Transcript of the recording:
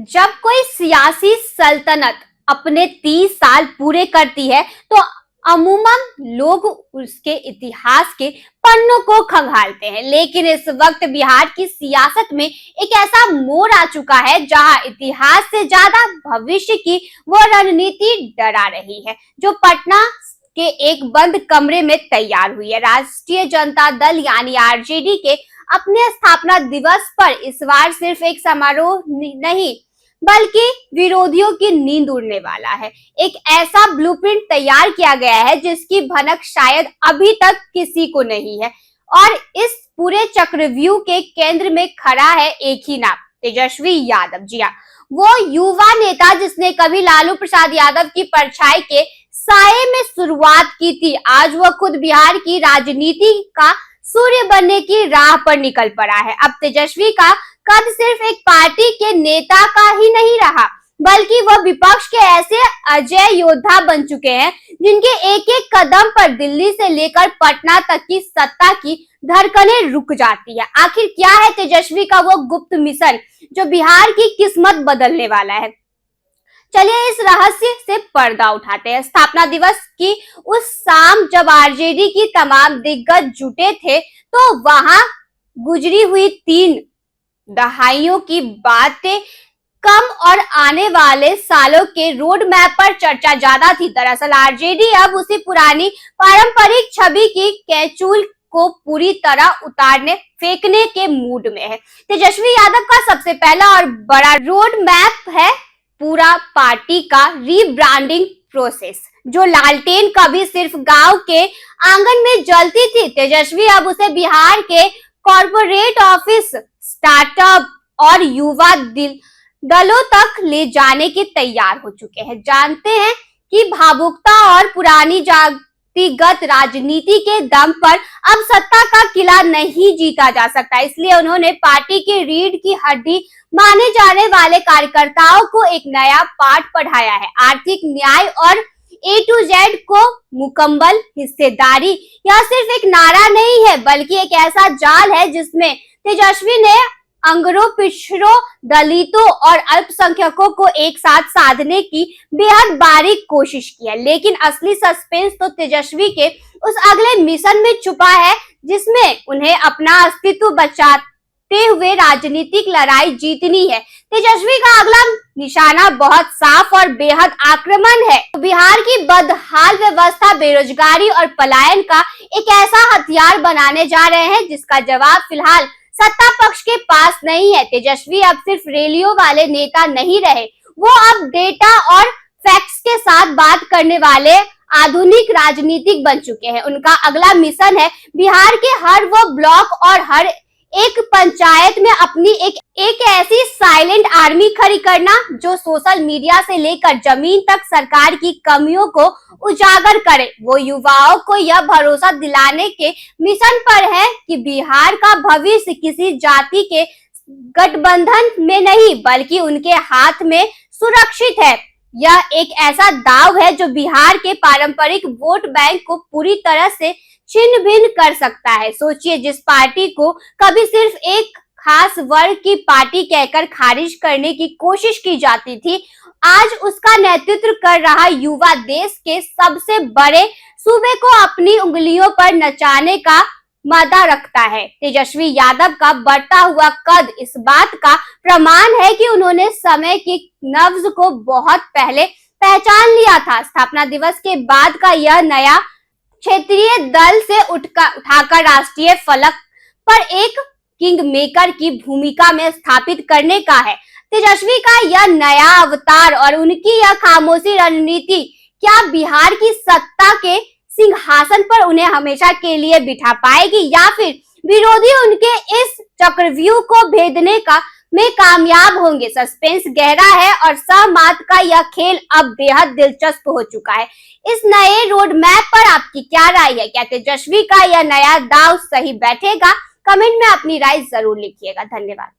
जब कोई सियासी सल्तनत अपने 30 साल पूरे करती है तो अमूमन लोग उसके इतिहास के पन्नों को खंगालते हैं। लेकिन इस वक्त बिहार की सियासत में एक ऐसा मोड़ आ चुका है जहां इतिहास से ज्यादा भविष्य की वो रणनीति डरा रही है जो पटना के एक बंद कमरे में तैयार हुई है। राष्ट्रीय जनता दल यानी आरजेडी के अपने स्थापना दिवस पर इस बार सिर्फ एक समारोह नहीं बल्कि विरोधियों की नींद उड़ने वाला है। एक ऐसा ब्लूप्रिंट तैयार किया गया है जिसकी भनक शायद अभी तक किसी को नहीं है और इस पूरे चक्रव्यूह के केंद्र में खड़ा है एक ही नाम, तेजस्वी यादव। जी हाँ, वो युवा नेता जिसने कभी लालू प्रसाद यादव की परछाई के साये में शुरुआत की थी, आज वो खुद बिहार की राजनीति का सूर्य बनने की राह पर निकल पड़ा है। अब तेजस्वी का कद सिर्फ एक पार्टी के नेता का ही नहीं रहा बल्कि वह विपक्ष के ऐसे अजय योद्धा बन चुके हैं जिनके एक एक कदम पर दिल्ली से लेकर पटना तक की सत्ता की धड़कनें रुक जाती है। आखिर क्या है तेजस्वी का वो गुप्त मिशन जो बिहार की किस्मत बदलने वाला है? चलिए इस रहस्य से पर्दा उठाते हैं। स्थापना दिवस की उस शाम जब आरजेडी की तमाम दिग्गज जुटे थे तो वहां गुजरी हुई 3 दहाइयों की बातें कम और आने वाले सालों के रोड मैप पर चर्चा ज्यादा थी। दरअसल आरजेडी अब उसी पुरानी पारंपरिक छवि की कैचूल को पूरी तरह उतारने फेंकने के मूड में है। तेजस्वी यादव का सबसे पहला और बड़ा रोड मैप है पूरा पार्टी का रीब्रांडिंग प्रोसेस। जो लालटेन कभी सिर्फ गांव के आंगन में जलती थी, तेजस्वी अब उसे बिहार के कॉर्पोरेट ऑफिस, स्टार्टअप और युवा दलों तक ले जाने के तैयार हो चुके हैं। जानते हैं कि भावुकता और पुरानी जातिगत राजनीति के दम पर अब सत्ता का किला नहीं जीता जा सकता, इसलिए उन्होंने पार्टी की रीढ़ की हड्डी माने जाने वाले कार्यकर्ताओं को एक नया पाठ पढ़ाया है। आर्थिक न्याय और A to Z को मुकम्मल हिस्सेदारी यह सिर्फ एक नारा नहीं है बल्कि एक ऐसा जाल है जिसमें तेजस्वी ने अंगरों, पिछड़ों, दलितों और अल्पसंख्यकों को एक साथ साधने की बेहद बारीक कोशिश की है। लेकिन असली सस्पेंस तो तेजस्वी के उस अगले मिशन में छुपा है जिसमें उन्हें अपना अस्तित्व बचाते हुए राजनीतिक लड़ाई जीतनी है। तेजस्वी का अगला निशाना बहुत साफ और बेहद आक्रामक है। बिहार की बदहाल व्यवस्था, बेरोजगारी और पलायन का एक ऐसा हथियार बनाने जा रहे हैं जिसका जवाब फिलहाल सत्ता पक्ष के पास नहीं है। तेजस्वी अब सिर्फ रैलियों वाले नेता नहीं रहे, वो अब डेटा और फैक्ट्स के साथ बात करने वाले आधुनिक राजनीतिक बन चुके हैं। उनका अगला मिशन है बिहार के हर वो ब्लॉक और हर एक पंचायत में अपनी एक ऐसी साइलेंट आर्मी खड़ी करना जो सोशल मीडिया से लेकर जमीन तक सरकार की कमियों को उजागर करे। वो युवाओं को यह भरोसा दिलाने के मिशन पर है कि बिहार का भविष्य किसी जाति के गठबंधन में नहीं बल्कि उनके हाथ में सुरक्षित है। यह एक ऐसा दाव है जो बिहार के पारंपरिक वोट बैंक को पूरी तरह से छिन्न भिन्न कर सकता है। सोचिए, जिस पार्टी को कभी सिर्फ एक खास वर्ग की पार्टी कहकर खारिज करने की कोशिश की जाती थी, आज उसका नेतृत्व कर रहा युवा देश के सबसे बड़े सूबे को अपनी उंगलियों पर नचाने का मादा रखता है। तेजस्वी यादव का बढ़ता हुआ कद इस बात का प्रमाण है कि उन्होंने समय की नब्ज को बहुत पहले पहचान लिया था। स्थापना दिवस के बाद का यह नया क्षेत्रीय दल से उठाकर राष्ट्रीय फलक पर एक किंग मेकर की भूमिका में स्थापित करने का है। तेजस्वी का यह नया अवतार और उनकी यह खामोशी रणनीति क्या बिहार की सत्ता के सिंहासन पर उन्हें हमेशा के लिए बिठा पाएगी या फिर विरोधी उनके इस चक्रव्यूह को भेदने का में कामयाब होंगे? सस्पेंस गहरा है और सहमत का यह खेल अब बेहद दिलचस्प हो चुका है। इस नए रोड मैप पर आपकी क्या राय है? क्या तेजस्वी का यह नया दांव सही बैठेगा? कमेंट में अपनी राय जरूर लिखिएगा। धन्यवाद।